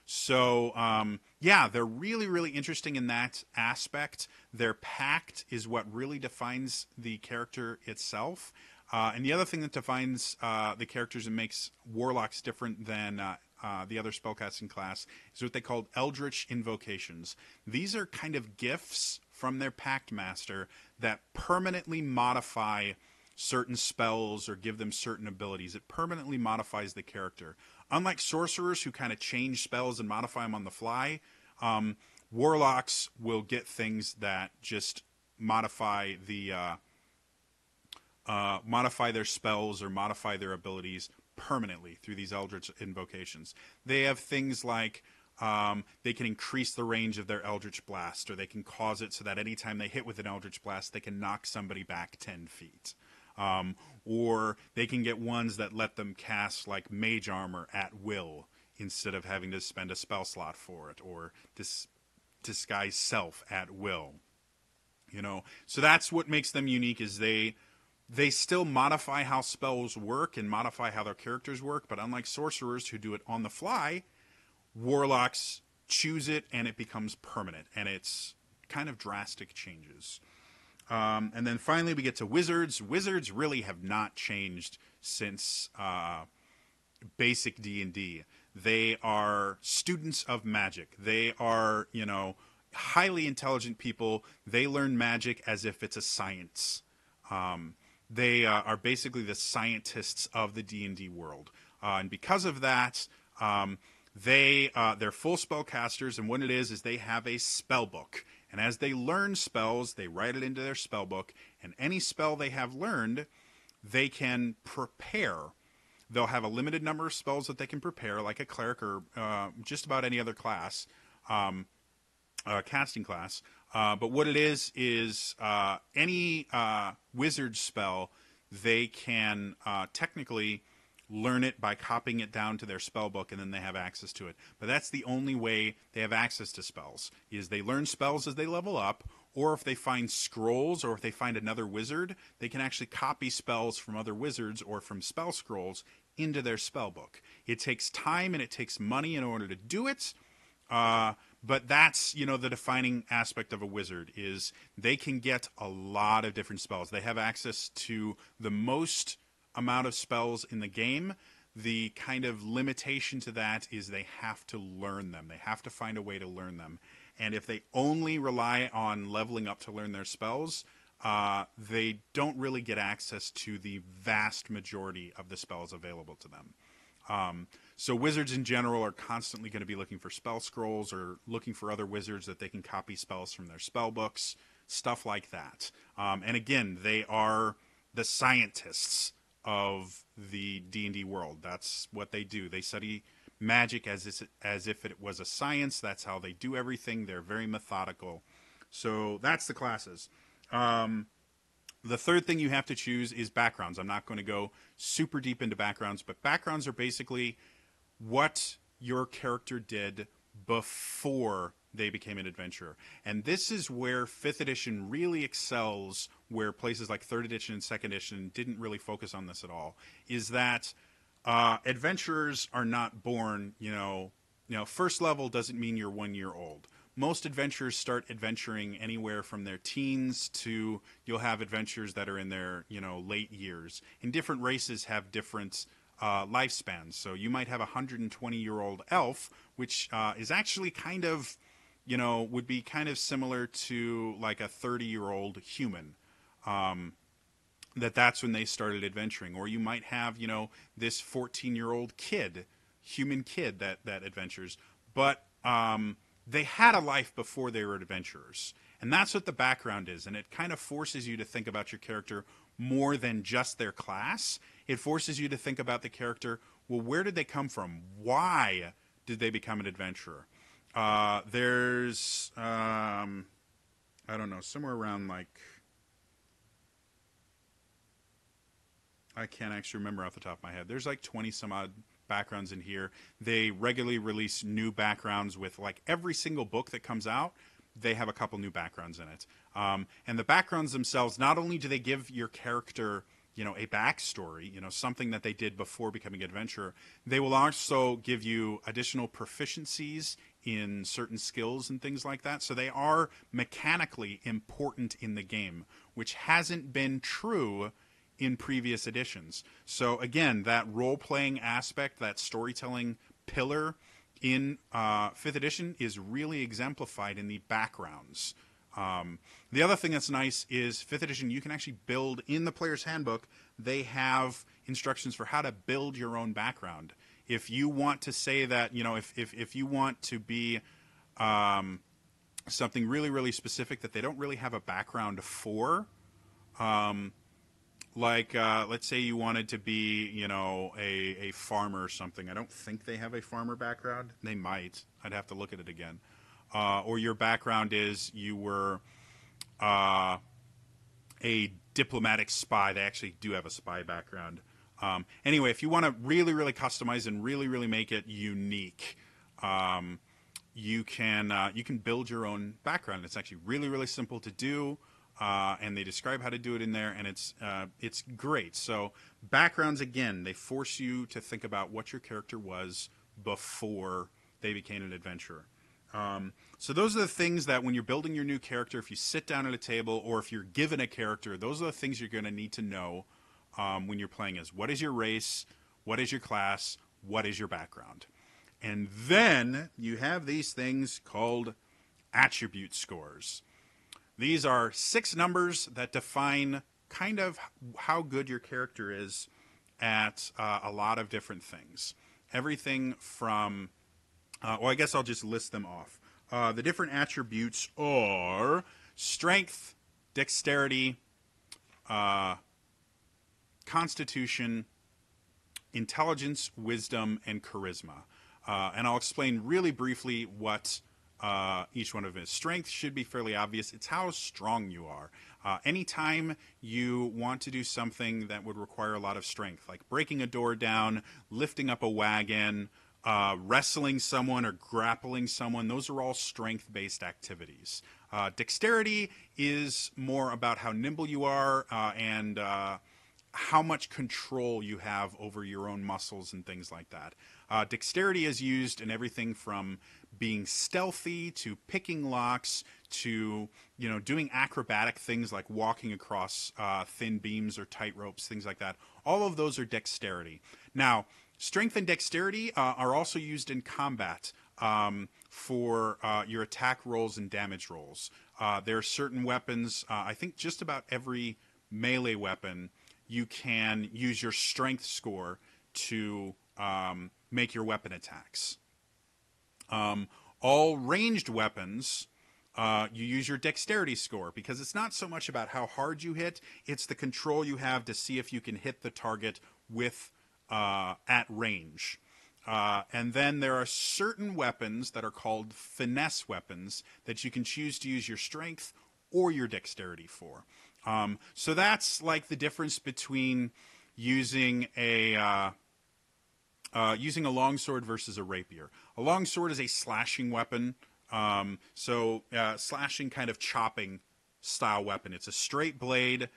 So, they're really, really interesting in that aspect. Their pact is what really defines the character itself. And the other thing that defines the characters and makes warlocks different than the other spellcasting class is what they call Eldritch Invocations. These are kind of gifts from their pact master that permanently modify certain spells or give them certain abilities. It permanently modifies the character. Unlike sorcerers who kind of change spells and modify them on the fly, warlocks will get things that just modify their spells or modify their abilities permanently through these Eldritch Invocations. They have things like they can increase the range of their Eldritch Blast, or they can cause it so that anytime they hit with an Eldritch Blast, they can knock somebody back 10 feet. Or they can get ones that let them cast like Mage Armor at will instead of having to spend a spell slot for it, or disguise self at will. So that's what makes them unique, is they They still modify how spells work and modify how their characters work, but unlike sorcerers who do it on the fly, warlocks choose it and it becomes permanent, and it's kind of drastic changes. And then finally we get to wizards. Wizards really have not changed since basic D&D. They are students of magic. They are, highly intelligent people. They learn magic as if it's a science. They are basically the scientists of the D&D world. And because of that, they're full spellcasters, and what it is they have a spell book. And as they learn spells, they write it into their spell book, and any spell they have learned, they can prepare. They'll have a limited number of spells that they can prepare, like a cleric or just about any other class, casting class. But what it is any wizard spell, they can technically learn it by copying it down to their spell book, and then they have access to it. But that's the only way they have access to spells, is they learn spells as they level up, or if they find scrolls, or if they find another wizard, they can actually copy spells from other wizards or from spell scrolls into their spell book. It takes time and it takes money in order to do it, but that's, the defining aspect of a wizard, is they can get a lot of different spells. They have access to the most amount of spells in the game. The kind of limitation to that is they have to learn them. They have to find a way to learn them. And if they only rely on leveling up to learn their spells, they don't really get access to the vast majority of the spells available to them. So wizards in general are constantly going to be looking for spell scrolls or looking for other wizards that they can copy spells from their spell books, stuff like that. And again, they are the scientists of the D&D world. That's what they do. They study magic as if it was a science. That's how they do everything. They're very methodical. So that's the classes. The third thing you have to choose is backgrounds. I'm not going to go super deep into backgrounds, but backgrounds are basically what your character did before they became an adventurer. And this is where 5th edition really excels, where places like 3rd edition and 2nd edition didn't really focus on this at all, is that adventurers are not born, first level doesn't mean you're 1 year old. Most adventurers start adventuring anywhere from their teens to, you'll have adventurers that are in their, late years. And different races have different lifespans. So you might have a 120-year-old elf, which is actually kind of, would be kind of similar to like a 30-year-old human. That's when they started adventuring. Or you might have, this 14-year-old kid, human kid that adventures. But they had a life before they were adventurers. And that's what the background is. And it kind of forces you to think about your character more than just their class. It forces you to think about the character, well, where did they come from? Why did they become an adventurer? There's, I don't know, somewhere around like, I can't actually remember off the top of my head. There's like 20 some odd backgrounds in here. They regularly release new backgrounds with like every single book that comes out. They have a couple new backgrounds in it. And the backgrounds themselves, not only do they give your character, a backstory, something that they did before becoming an adventurer, they will also give you additional proficiencies in certain skills and things like that. So they are mechanically important in the game, which hasn't been true in previous editions. So again, that role-playing aspect, that storytelling pillar in 5th edition is really exemplified in the backgrounds. The other thing that's nice is 5th edition, you can actually build in the player's handbook. They have instructions for how to build your own background. If you want to say that, if you want to be something really, really specific that they don't really have a background for, let's say you wanted to be, a farmer or something. I don't think they have a farmer background. They might. I'd have to look at it again. Or your background is you were a diplomatic spy. They actually do have a spy background. Anyway, if you want to really, really customize and really, really make it unique, you can build your own background. It's actually really, really simple to do. and they describe how to do it in there, and it's great. So backgrounds, again, they force you to think about what your character was before they became an adventurer. So those are the things that when you're building your new character, if you sit down at a table or if you're given a character, those are the things you're going to need to know when you're playing as. What is your race? What is your class? What is your background? And then you have these things called attribute scores. These are 6 numbers that define kind of how good your character is at a lot of different things. Everything from, well, I guess I'll just list them off. The different attributes are strength, dexterity, constitution, intelligence, wisdom, and charisma. And I'll explain really briefly what each one of them is. Strength should be fairly obvious. It's how strong you are. Anytime you want to do something that would require a lot of strength, like breaking a door down, lifting up a wagon, wrestling someone or grappling someone, those are all strength-based activities. Dexterity is more about how nimble you are and how much control you have over your own muscles and things like that. Dexterity is used in everything from being stealthy to picking locks to doing acrobatic things like walking across thin beams or tight ropes, things like that. All of those are dexterity. Now, strength and dexterity are also used in combat for your attack rolls and damage rolls. There are certain weapons, I think just about every melee weapon, you can use your strength score to make your weapon attacks. All ranged weapons, you use your dexterity score because it's not so much about how hard you hit, it's the control you have to see if you can hit the target with at range. And then there are certain weapons that are called finesse weapons that you can choose to use your strength or your dexterity for. So that's like the difference between using a longsword versus a rapier. A longsword is a slashing weapon, slashing kind of chopping style weapon. It's a straight blade.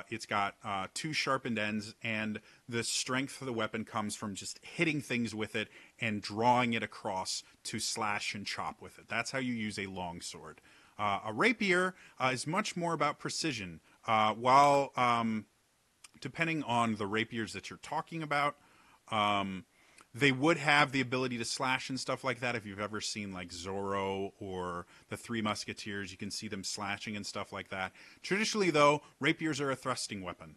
It's got 2 sharpened ends, and the strength of the weapon comes from just hitting things with it and drawing it across to slash and chop with it. That's how you use a longsword. A rapier is much more about precision. While depending on the rapiers that you're talking about, they would have the ability to slash and stuff like that. If you've ever seen like Zorro or the Three Musketeers, you can see them slashing and stuff like that. Traditionally, though, rapiers are a thrusting weapon.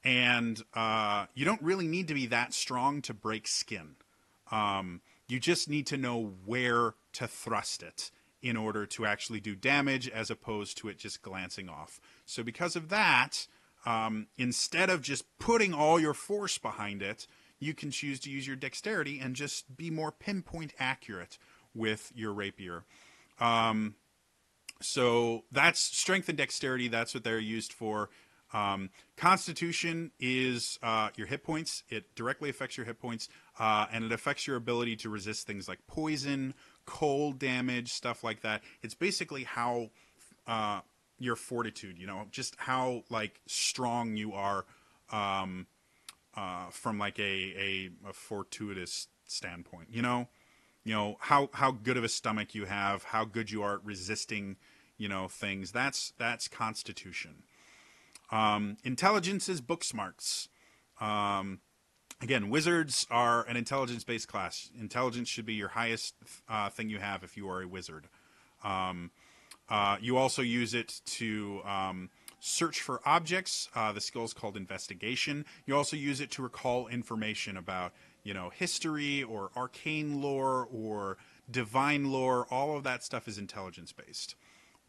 And you don't really need to be that strong to break skin. You just need to know where to thrust it in order to actually do damage as opposed to it just glancing off. So because of that, instead of just putting all your force behind it, you can choose to use your dexterity and just be more pinpoint accurate with your rapier. So that's strength and dexterity. That's what they're used for. Constitution is your hit points. It directly affects your hit points, and it affects your ability to resist things like poison, cold damage, stuff like that. It's basically how your fortitude, just how like strong you are from like a fortuitous standpoint. How good of a stomach you have, how good you are at resisting, things. That's constitution. Intelligence is book smarts. Again, wizards are an intelligence-based class. Intelligence should be your highest thing you have if you are a wizard. You also use it to search for objects. The skill is called investigation. You also use it to recall information about, history or arcane lore or divine lore. All of that stuff is intelligence-based.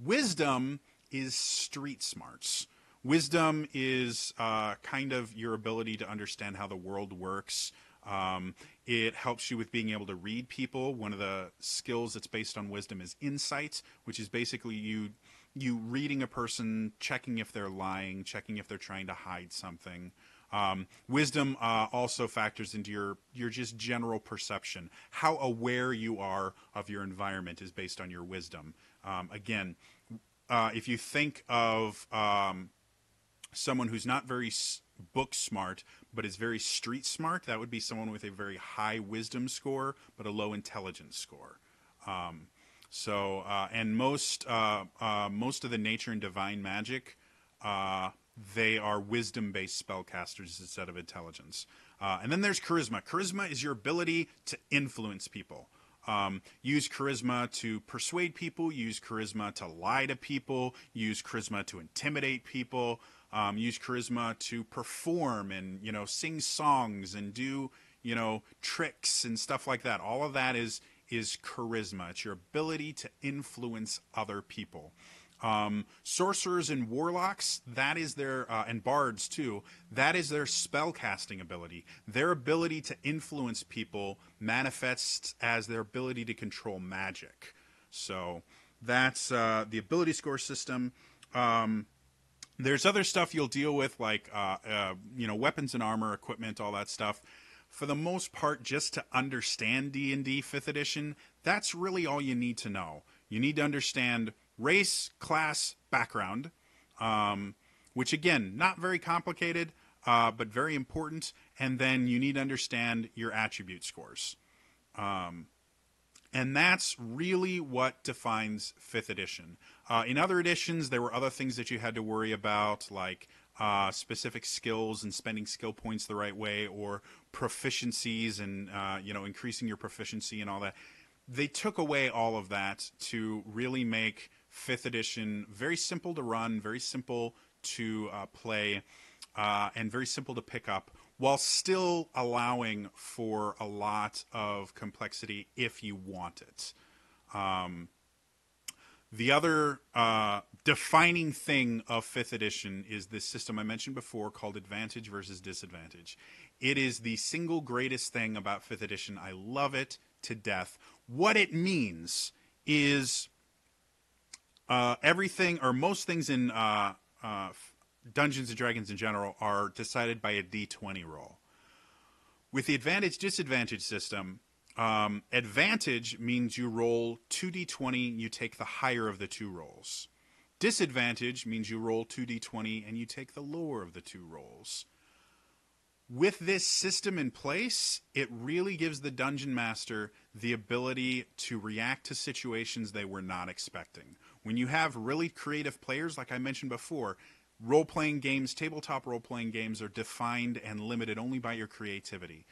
Wisdom is street smarts. Wisdom is kind of your ability to understand how the world works. It helps you with being able to read people. One of the skills that's based on wisdom is insight, which is basically you reading a person, checking if they're lying, checking if they're trying to hide something. Wisdom also factors into your just general perception. How aware you are of your environment is based on your wisdom. Again, if you think of someone who's not very book smart but is very street smart, that would be someone with a very high wisdom score but a low intelligence score. And most of the nature and divine magic, they are wisdom-based spellcasters instead of intelligence. And then there's charisma. Charisma is your ability to influence people. Use charisma to persuade people. Use charisma to lie to people. Use charisma to intimidate people. Use charisma to perform and sing songs and do tricks and stuff like that. All of that is charisma. It's your ability to influence other people. Sorcerers and warlocks, that is their, and bards too, that is their spell casting ability. Their ability to influence people manifests as their ability to control magic. So that's the ability score system. There's other stuff you'll deal with, like weapons and armor, equipment, all that stuff. For the most part, just to understand D&D 5th edition, that's really all you need to know. You need to understand race, class, background, which again, not very complicated, but very important. And then you need to understand your attribute scores. And that's really what defines 5th edition. In other editions, there were other things that you had to worry about, like specific skills and spending skill points the right way, or proficiencies and increasing your proficiency and all that. They took away all of that to really make 5th edition very simple to run, very simple to play, and very simple to pick up, while still allowing for a lot of complexity if you want it. The other defining thing of 5th edition is this system I mentioned before called advantage versus disadvantage. It is the single greatest thing about 5th edition. I love it to death. What it means is everything, or most things in Dungeons and Dragons in general, are decided by a D20 roll. With the advantage-disadvantage system, advantage means you roll 2d20, you take the higher of the two rolls. Disadvantage means you roll 2d20 and you take the lower of the two rolls. With this system in place, it really gives the dungeon master the ability to react to situations they were not expecting. When you have really creative players, like I mentioned before, role-playing games, tabletop role-playing games are defined and limited only by your creativity.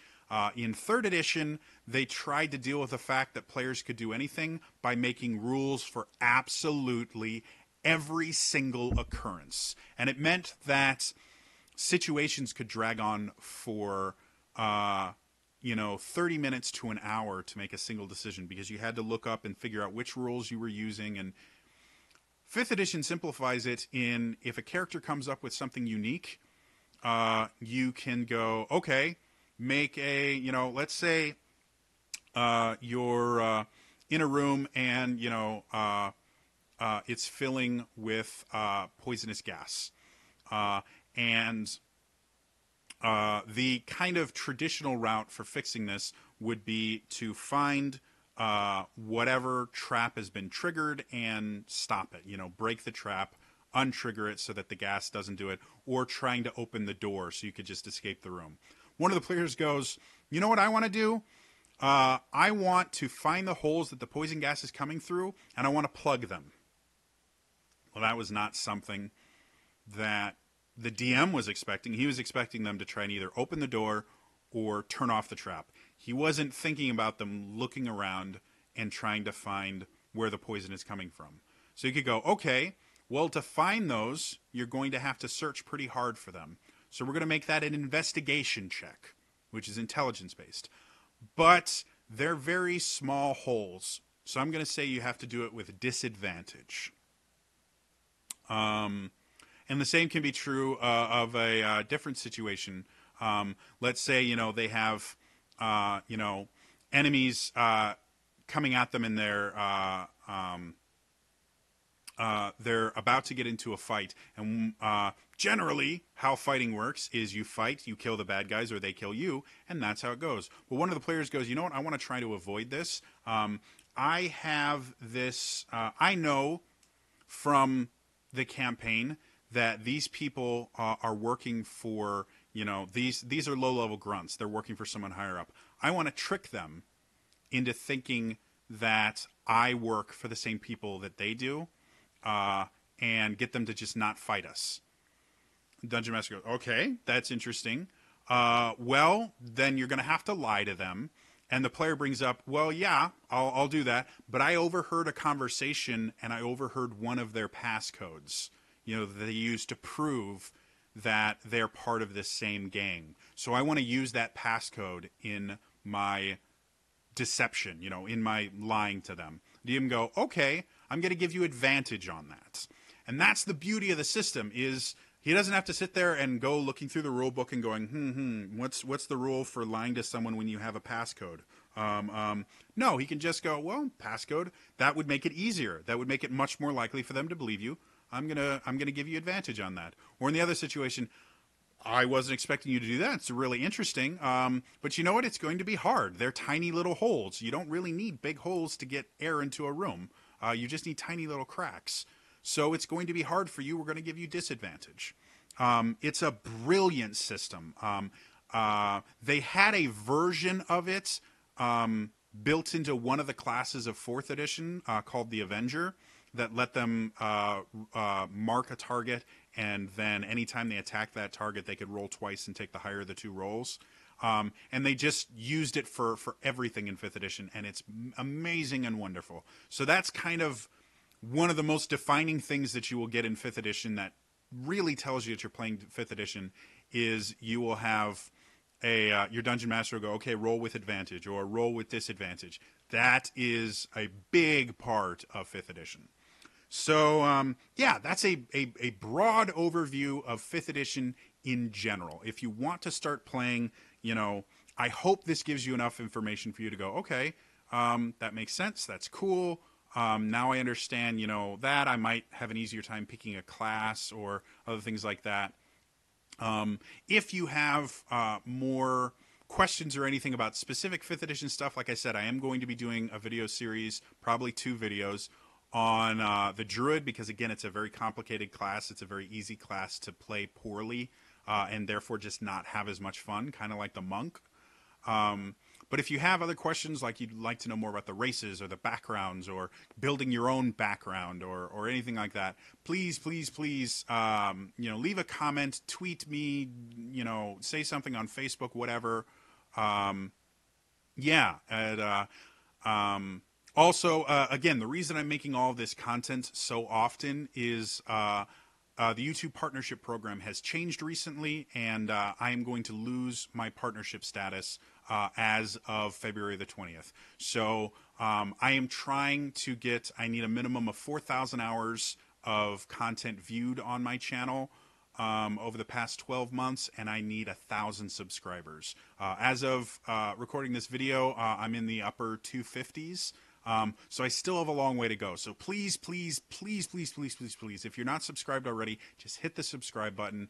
In 3rd edition, they tried to deal with the fact that players could do anything by making rules for absolutely every single occurrence. And it meant that situations could drag on for 30 minutes to an hour to make a single decision, because you had to look up and figure out which rules you were using. And 5th edition simplifies it in, if a character comes up with something unique, you can go, okay, make a, let's say you're in a room and, it's filling with poisonous gas. And the kind of traditional route for fixing this would be to find whatever trap has been triggered and stop it. Break the trap, untrigger it so that the gas doesn't do it, or trying to open the door so you could just escape the room. One of the players goes, you know what I want to do? I want to find the holes that the poison gas is coming through, and I want to plug them. Well, that was not something that the DM was expecting. He was expecting them to try and either open the door or turn off the trap. He wasn't thinking about them looking around and trying to find where the poison is coming from. So you could go, okay, well, to find those, you're going to have to search pretty hard for them. So we're going to make that an investigation check, which is intelligence-based. But they're very small holes. So I'm going to say you have to do it with disadvantage. And the same can be true of a different situation. Let's say, they have, enemies coming at them and they're about to get into a fight. And generally, how fighting works is you fight, you kill the bad guys, or they kill you, and that's how it goes. But one of the players goes, you know what, I want to try to avoid this. I have this, I know from the campaign that these people are working for, these are low-level grunts. They're working for someone higher up. I want to trick them into thinking that I work for the same people that they do, and get them to just not fight us. Dungeon Master goes, okay, that's interesting. Well, then you're going to have to lie to them. And the player brings up, well, yeah, I'll do that. But I overheard a conversation, and I overheard one of their passcodes, that they use to prove that they're part of this same gang. So I want to use that passcode in my deception, in my lying to them. DM go, okay, I'm going to give you advantage on that. And that's the beauty of the system, is he doesn't have to sit there and go looking through the rule book and going, what's the rule for lying to someone when you have a passcode? No, he can just go, well, passcode. That would make it easier. That would make it much more likely for them to believe you. I'm gonna give you advantage on that. Or in the other situation, I wasn't expecting you to do that. It's really interesting. But you know what? It's going to be hard. They're tiny little holes. You don't really need big holes to get air into a room. You just need tiny little cracks. So it's going to be hard for you. We're going to give you disadvantage. It's a brilliant system. They had a version of it built into one of the classes of 4th edition called the Avenger that let them mark a target, and then anytime they attack that target, they could roll twice and take the higher of the 2 rolls. And they just used it for everything in 5th edition, and it's amazing and wonderful. So that's kind of one of the most defining things that you will get in 5th edition that really tells you that you're playing 5th edition is you will have your Dungeon Master will go, okay, roll with advantage or roll with disadvantage. That is a big part of 5th edition. So, that's a broad overview of 5th edition in general. If you want to start playing, I hope this gives you enough information for you to go, okay, that makes sense. That's cool. Now I understand, that I might have an easier time picking a class or other things like that. If you have more questions or anything about specific 5th edition stuff, like I said, I am going to be doing a video series, probably 2 videos, on the Druid, because, again, it's a very complicated class. It's a very easy class to play poorly and therefore just not have as much fun, kind of like the Monk. But if you have other questions, like you'd like to know more about the races or the backgrounds or building your own background or anything like that, please, leave a comment, tweet me, say something on Facebook, whatever. Also, again, the reason I'm making all of this content so often is the YouTube partnership program has changed recently, and I am going to lose my partnership status as of February the 20th. So I am trying to I need a minimum of 4,000 hours of content viewed on my channel over the past 12 months, and I need 1,000 subscribers. As of recording this video, I'm in the upper 250s. So I still have a long way to go. So please, if you're not subscribed already, just hit the subscribe button.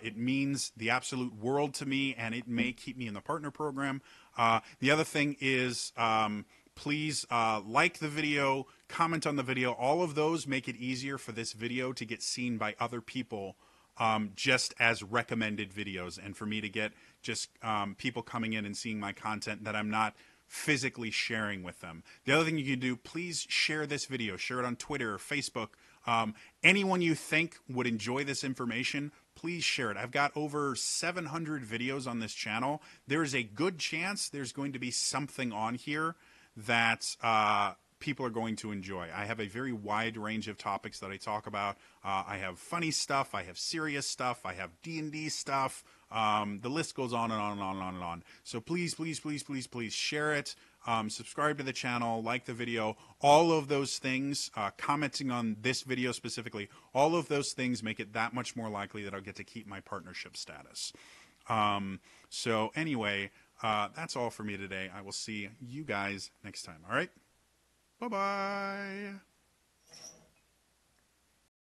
It means the absolute world to me, and it may keep me in the partner program. The other thing is, please like the video, comment on the video. All of those make it easier for this video to get seen by other people, just as recommended videos, and for me to get just people coming in and seeing my content that I'm not physically sharing with them. The other thing you can do, please share this video. Share it on Twitter or Facebook. Anyone you think would enjoy this information, please share it. I've got over 700 videos on this channel. There is a good chance there's going to be something on here that people are going to enjoy. I have a very wide range of topics that I talk about. I have funny stuff. I have serious stuff. I have D&D stuff. The list goes on and on and on and on and on. So please share it. Subscribe to the channel, like the video. All of those things, commenting on this video specifically, all of those things make it that much more likely that I'll get to keep my partnership status. So anyway, that's all for me today. I will see you guys next time. All right? Bye-bye.